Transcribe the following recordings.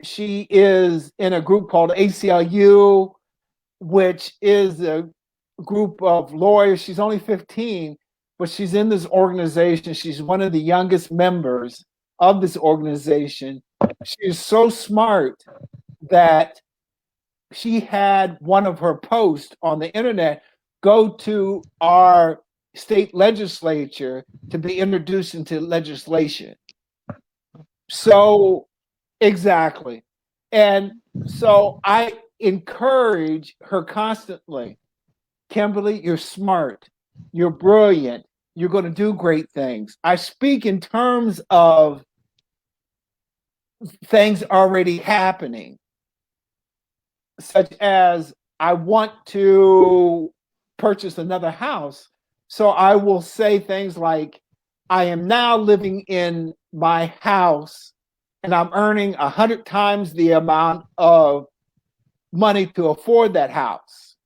She is in a group called ACLU, which is a group of lawyers. She's only 15, but she's in this organization. She's one of the youngest members of this organization. She is so smart that she had one of her posts on the internet go to our state legislature to be introduced into legislation. So, exactly. And so I encourage her constantly. Kimberly, you're smart, you're brilliant, you're going to do great things. I speak in terms of things already happening, such as I want to purchase another house. So I will say things like, I am now living in my house and I'm earning 100 times the amount of money to afford that house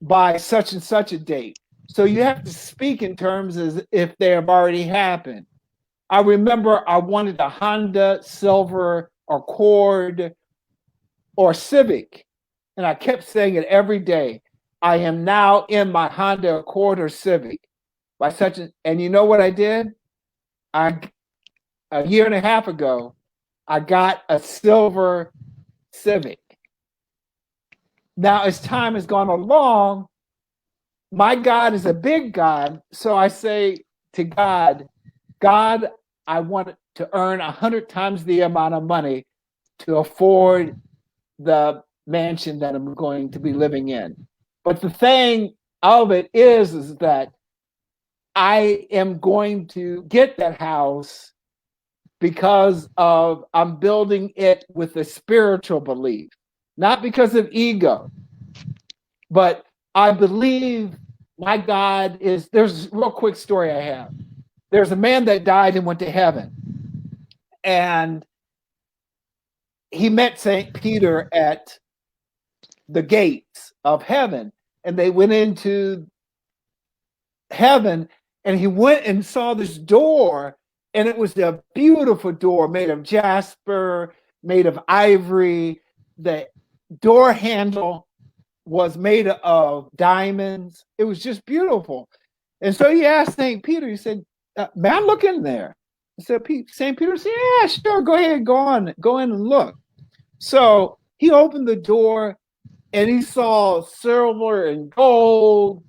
by such and such a date. So you have to speak in terms as if they have already happened. I remember I wanted a Honda Silver Accord or Civic, and I kept saying it every day. I am now in my Honda Accord or Civic by such a, and you know what I did? A year and a half ago, I got a silver Civic. Now, as time has gone along, my God is a big God. So I say to God, God, I want to earn 100 times the amount of money to afford the mansion that I'm going to be living in. But the thing of it is that I am going to get that house because of I'm building it with a spiritual belief, not because of ego, but I believe my God is. There's a real quick story I have. There's a man that died and went to heaven, and he met St. Peter at the gates of heaven, and they went into heaven, and he went and saw this door, and it was a beautiful door made of jasper, made of ivory. The door handle was made of diamonds. It was just beautiful. And so he asked St. Peter, he said, may I look in there? So St. Peter said, yeah, sure, go ahead, go in and look. So he opened the door and he saw silver and gold,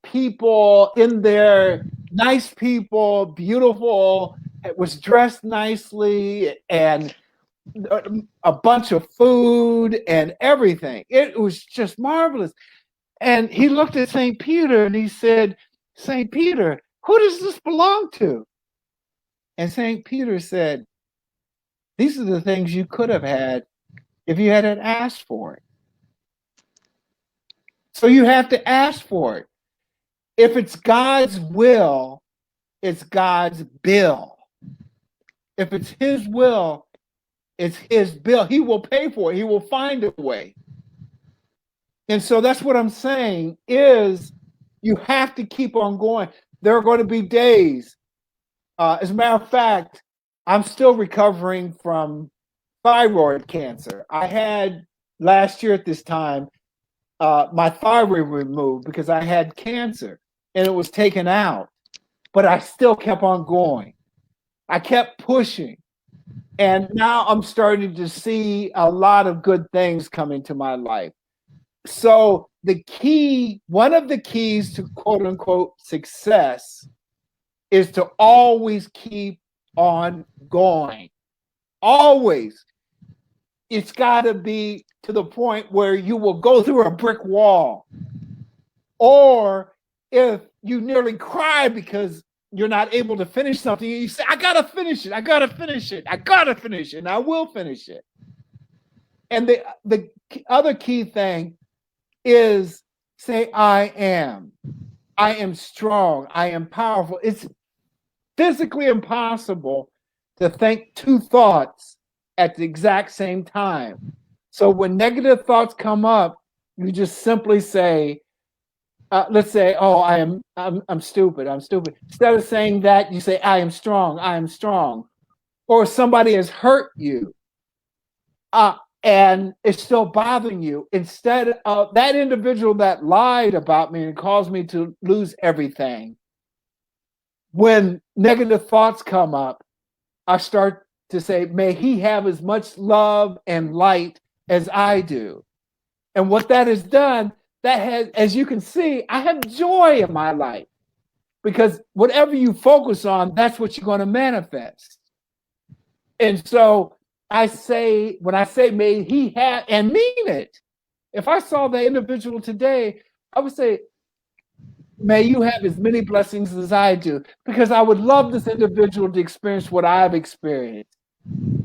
people in there, nice people, beautiful. It was dressed nicely and a bunch of food and everything. It was just marvelous. And he looked at St. Peter and he said, St. Peter, who does this belong to? And St. Peter said, these are the things you could have had if you hadn't asked for it. So you have to ask for it. If it's God's will, it's God's bill. If it's his will, it's his bill. He will pay for it. He will find a way. And so that's what I'm saying is you have to keep on going. There are going to be days. As a matter of fact, I'm still recovering from thyroid cancer. I had last year at this time, my thyroid removed because I had cancer and it was taken out, but I still kept on going. I kept pushing. And now I'm starting to see a lot of good things come into my life. So the key, one of the keys to quote unquote success is to always keep on going. Always. It's got to be to the point where you will go through a brick wall. Or if you nearly cry because you're not able to finish something, you say, I got to finish it. I got to finish it. I got to finish it. And I will finish it. And the other key thing is say, I am strong. I am powerful. It's physically impossible to think two thoughts at the exact same time. So when negative thoughts come up, you just simply say, let's say, oh, I'm stupid. I'm stupid. Instead of saying that, you say, I am strong. I am strong. or somebody has hurt you, and it's still bothering you, instead of that individual that lied about me and caused me to lose everything, when negative thoughts come up, I start to say, may he have as much love and light as I do. And what that has done, that has, as you can see, I have joy in my life, because whatever you focus on, that's what you're going to manifest. And so I say, when I say may he have, and mean it, if I saw the individual today, I would say, may you have as many blessings as I do, because I would love this individual to experience what I've experienced.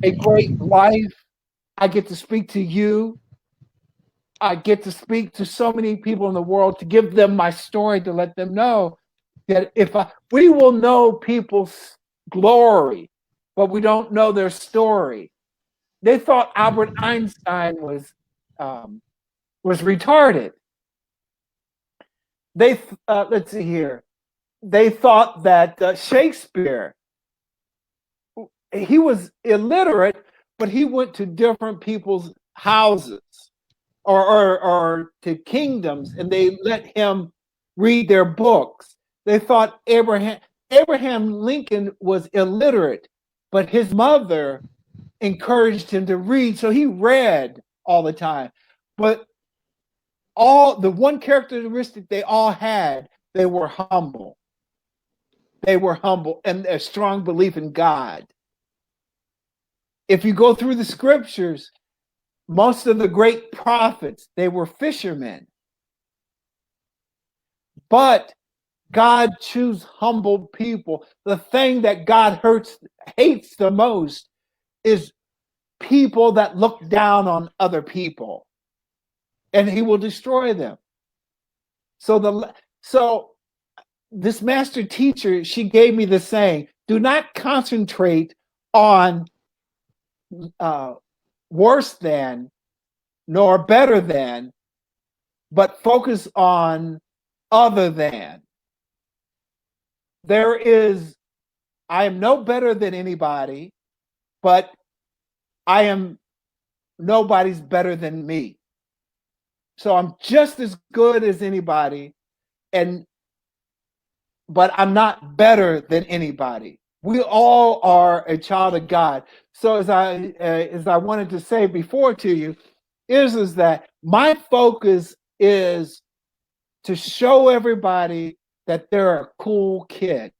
A great life. I get to speak to you. I get to speak to so many people in the world, to give them my story, to let them know that we will know people's glory, but we don't know their story. They thought Albert Einstein was retarded. Let's see here. They thought that Shakespeare, he was illiterate, but he went to different people's houses or to kingdoms, and they let him read their books. They thought Abraham Lincoln was illiterate, but his mother encouraged him to read, so he read all the time. But the one characteristic they all had, they were humble. They were humble, and a strong belief in God. If you go through the scriptures, most of the great prophets, they were fishermen. But God chooses humble people. The thing that God hates the most is people that look down on other people, and he will destroy them. So this master teacher, she gave me the saying, do not concentrate on worse than nor better than, but focus on other than. I am no better than anybody, but nobody's better than me. So I'm just as good as anybody, but I'm not better than anybody. We all are a child of God. So as I wanted to say before to you, is that my focus is to show everybody that they're a cool kid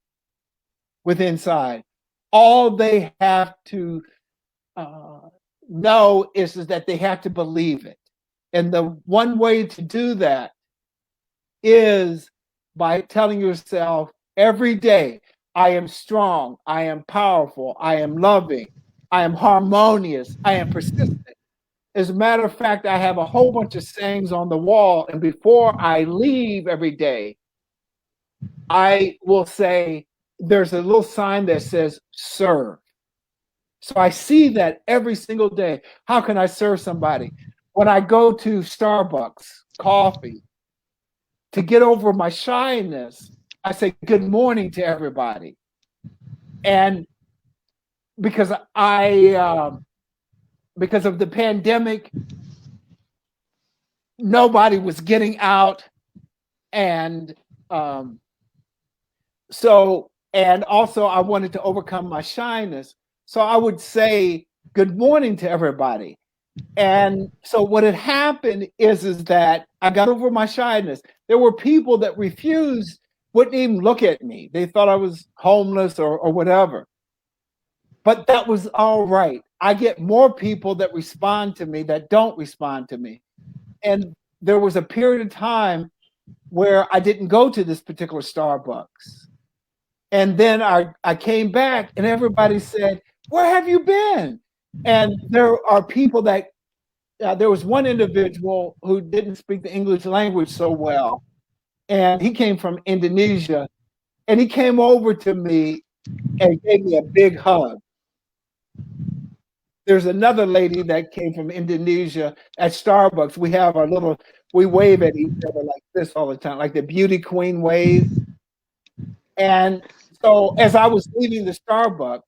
with inside. All they have to know is that they have to believe it. And the one way to do that is by telling yourself every day, I am strong, I am powerful, I am loving, I am harmonious, I am persistent. As a matter of fact, I have a whole bunch of sayings on the wall, and before I leave every day, I will say, there's a little sign that says serve. So I see that every single day. How can I serve somebody? When I go to Starbucks, coffee, to get over my shyness, I say good morning to everybody. And because of the pandemic, nobody was getting out. And also I wanted to overcome my shyness. So I would say good morning to everybody. And so what had happened is that I got over my shyness. There were people that wouldn't even look at me. They thought I was homeless or whatever. But that was all right. I get more people that respond to me that don't respond to me. And there was a period of time where I didn't go to this particular Starbucks. And then I came back and everybody said, where have you been? And there are people that, there was one individual who didn't speak the English language so well. And he came from Indonesia. And he came over to me and gave me a big hug. There's another lady that came from Indonesia at Starbucks. We wave at each other like this all the time, like the beauty queen wave. And so as I was leaving the Starbucks,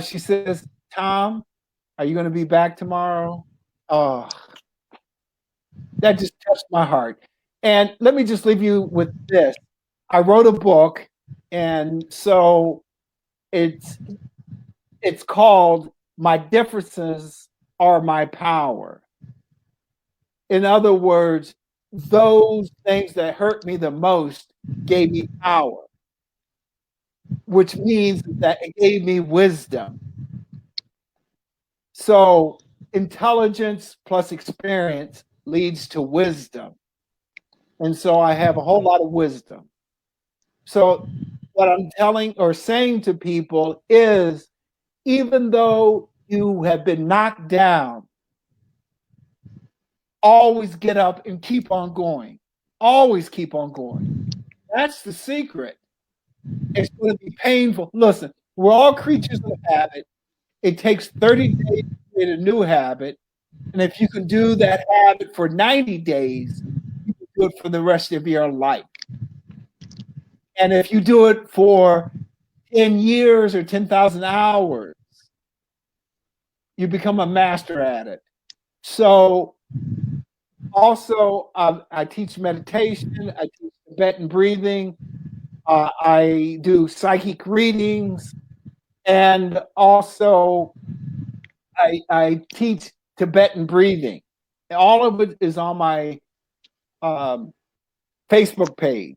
She says, Tom, are you going to be back tomorrow? Oh, that just touched my heart. And let me just leave you with this. I wrote a book, and so it's it's called My Differences Are My Power. In other words, those things that hurt me the most gave me power, which means that it gave me wisdom. So intelligence plus experience leads to wisdom. And so I have a whole lot of wisdom. So what I'm telling or saying to people is, even though you have been knocked down, always get up and keep on going. Always keep on going. That's the secret. It's going to be painful. Listen, we're all creatures of habit. It takes 30 days to create a new habit. And if you can do that habit for 90 days, you can do it for the rest of your life. And if you do it for 10 years or 10,000 hours, you become a master at it. So also, I teach meditation, I teach Tibetan breathing, I do psychic readings, and also I teach Tibetan breathing. All of it is on my um, Facebook page.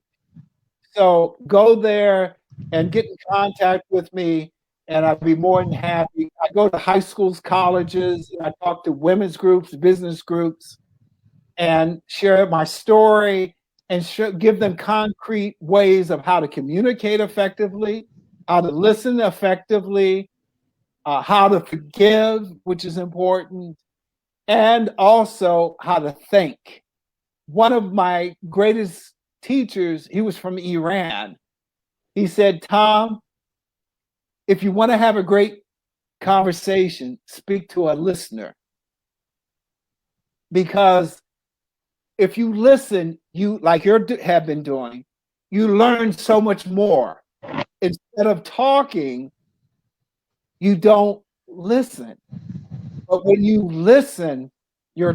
So go there and get in contact with me, and I'd be more than happy. I go to high schools, colleges, and I talk to women's groups, business groups, and share my story and give them concrete ways of how to communicate effectively, how to listen effectively, how to forgive, which is important, and also how to think. One of my greatest teachers, he was from Iran. He said, Tom, if you want to have a great conversation, speak to a listener. Because if you listen, you like you have been doing, you learn so much more. Instead of talking, you don't listen. But when you listen, you're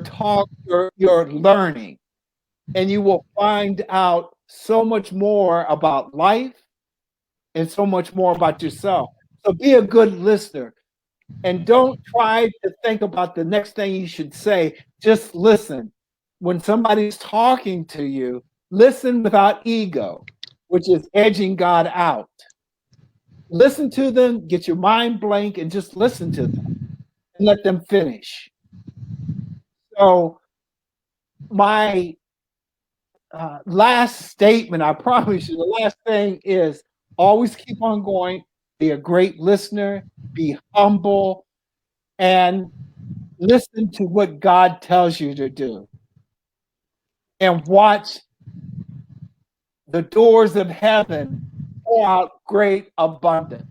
learning, and you will find out so much more about life and so much more about yourself. So be a good listener, and don't try to think about the next thing you should say. Just listen. When somebody's talking to you, listen without ego, which is edging God out. Listen to them, get your mind blank, and just listen to them and let them finish. So my last statement, I promise you, the last thing is always keep on going, be a great listener, be humble, and listen to what God tells you to do. And watch the doors of heaven pour out great abundance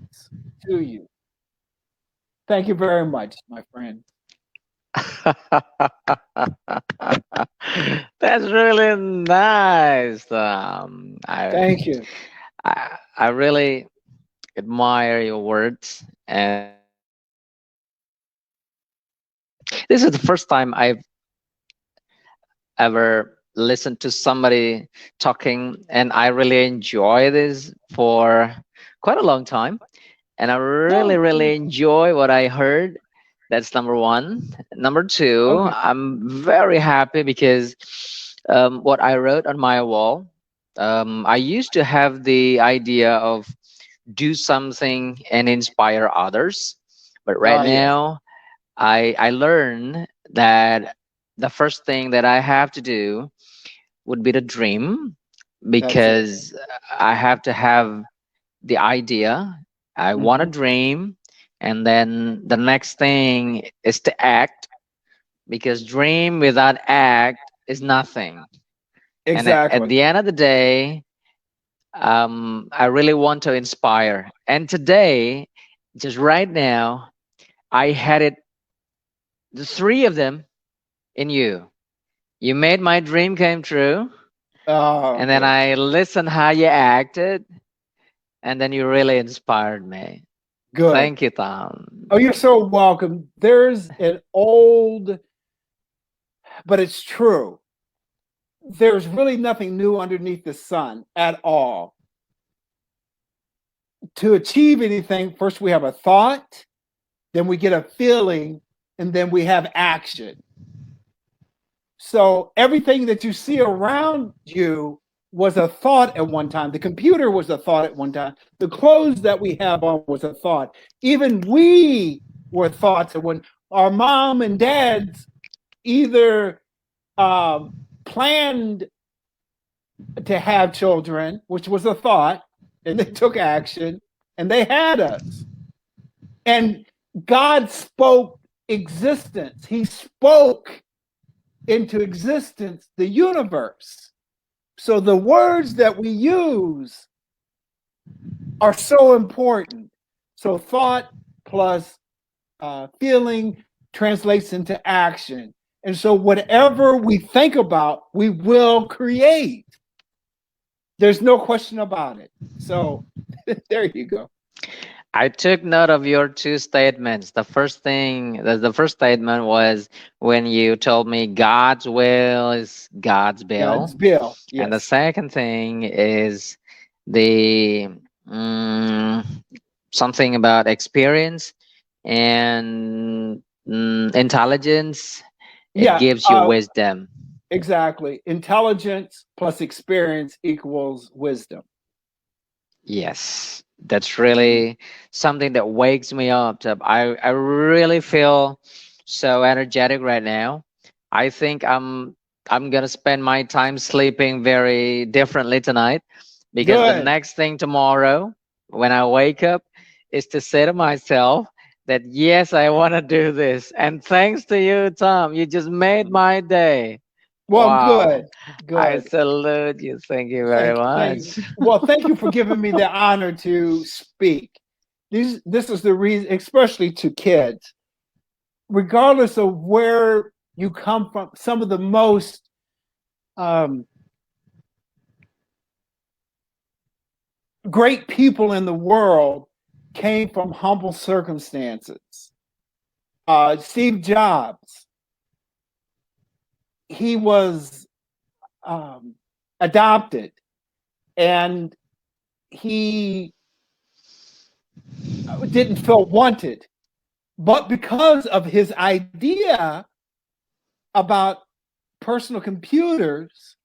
to you. Thank you very much, my friend. That's really nice. Thank you. I really admire your words, and this is the first time I've ever listened to somebody talking, and I really enjoy this for quite a long time. And I really, Oh, really enjoy what I heard. That's number one. Number two, okay. I'm very happy because what I wrote on my wall, I used to have the idea of do something and inspire others, but right Yes, now I learned that the first thing that I have to do would be the dream, that's it. because I have to have the idea. I want to Mm-hmm. dream, and then the next thing is to act, because dream without act is nothing. And at Exactly. the end of the day, I really want to inspire. And today, just right now, I had it, the three of them in you. You made my dream came true, Oh, and then good. I listened how you acted, and then you really inspired me. Good. Thank you, Tom. Oh, you're so welcome. There's an old, but it's true. There's really nothing new underneath the sun at all. To achieve anything, first we have a thought, then we get a feeling, and then we have action. So everything that you see around you was a thought at one time. The computer was a thought at one time. The clothes that we have on was a thought. Even we were thoughts. And when our mom and dads either planned to have children, which was a thought, and they took action, and they had us. And God spoke existence. He spoke into existence the universe. So the words that we use are so important. So thought plus feeling translates into action. And so whatever we think about, we will create. There's no question about it. So there you go. I took note of your two statements. The first statement was when you told me God's will is God's God's bill, bill. and the Yes. second thing is the mm, something about experience and intelligence. It Yeah. gives you wisdom. Exactly. Intelligence plus experience equals wisdom. Yes, that's really something that wakes me up. I really feel so energetic right now. I think I'm gonna spend my time sleeping very differently tonight because the Good. next thing tomorrow when I wake up is to say to myself that yes, I want to do this. And thanks to you, Tom, you just made my day. Well, Wow. good. I Good. salute you. Thank you very Thank. much. Well, thank you for giving me the honor to speak. This is the reason, especially to kids, regardless of where you come from. Some of the most um, great people in the world came from humble circumstances. Steve Jobs, he was um, adopted, and he didn't feel wanted. But because of his idea about personal computers,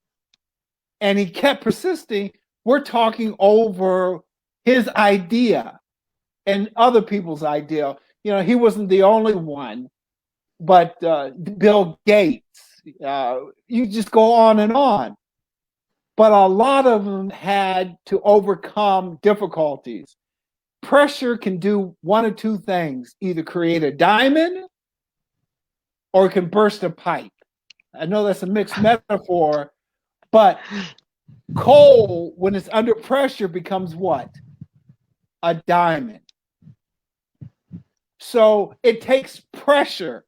and he kept persisting, we're talking over his idea and other people's idea. You know, he wasn't the only one, but Bill Gates, you just go on and on. But a lot of them had to overcome difficulties. Pressure can do one of two things: either create a diamond or it can burst a pipe. I know that's a mixed metaphor, but coal, when it's under pressure, becomes what? A diamond. So it takes pressure.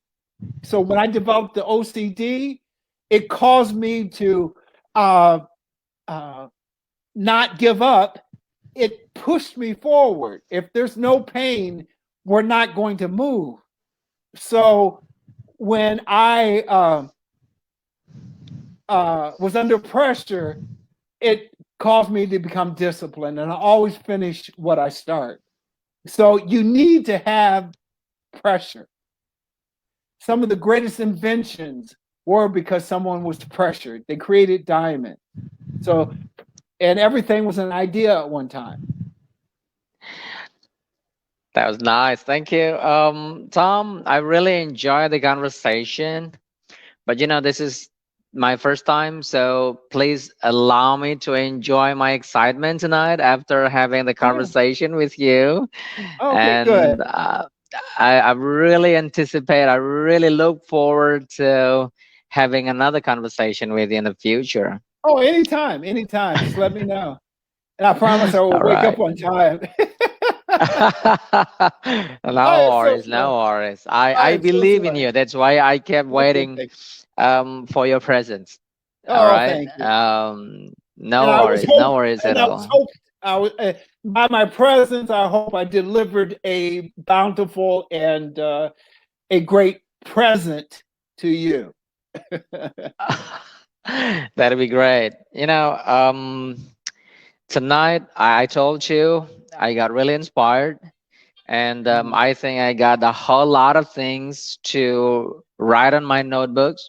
So when I developed the OCD, it caused me to uh, uh, not give up. It pushed me forward. If there's no pain, we're not going to move. So when I was under pressure, it caused me to become disciplined, and I always finish what I start. So you need to have pressure. Some of the greatest inventions were because someone was pressured. They created diamond. So, and everything was an idea at one time. That was nice. Thank you. Tom, I really enjoyed the conversation, but this is my first time, so please allow me to enjoy my excitement tonight after having the Yeah. conversation with you. Okay, And good. I really anticipate, I really look forward to having another conversation with you in the future. Oh, anytime, anytime. Just let me know. And I promise I will All wake up right. on time. No Oh, it's so worries, fun. no worries. I It's so believe in fun. you. That's why I kept Okay, waiting thank you. for your presence. All Oh, right. thank you. And No I was worries, no hope, worries at and I was all. hope, I was by my presence, I hope I delivered a bountiful and a great present to you. That'd be great. Tonight I told you I got really inspired, and Mhm. I think I got a whole lot of things to write on my notebooks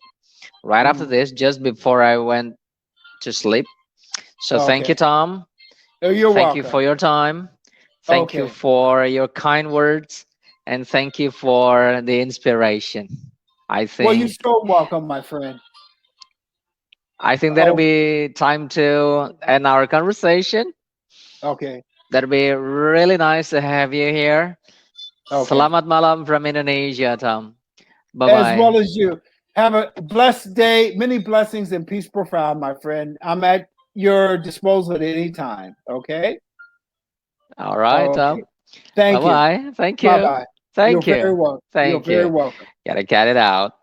right after Mhm. this, just before I went to sleep. So thank you, Okay. Tom. Oh, you're Thank you welcome. for your time. Thank you Okay. for your kind words, and thank you for the inspiration. I Well, you're think so welcome, my friend. I think that'll Oh, be time to end our conversation. okay. That'll be really nice to have you here. Okay. Selamat malam from Indonesia, Tom. Bye As bye. well as you. Have a blessed day. Many blessings and peace profound, my friend. I'm at your disposal at any time. Okay. All right, Okay. Tom. Bye Thank you. bye. Thank Bye you. bye. You're Thank very you. welcome. You're Thank very you. welcome. Gotta cut it out.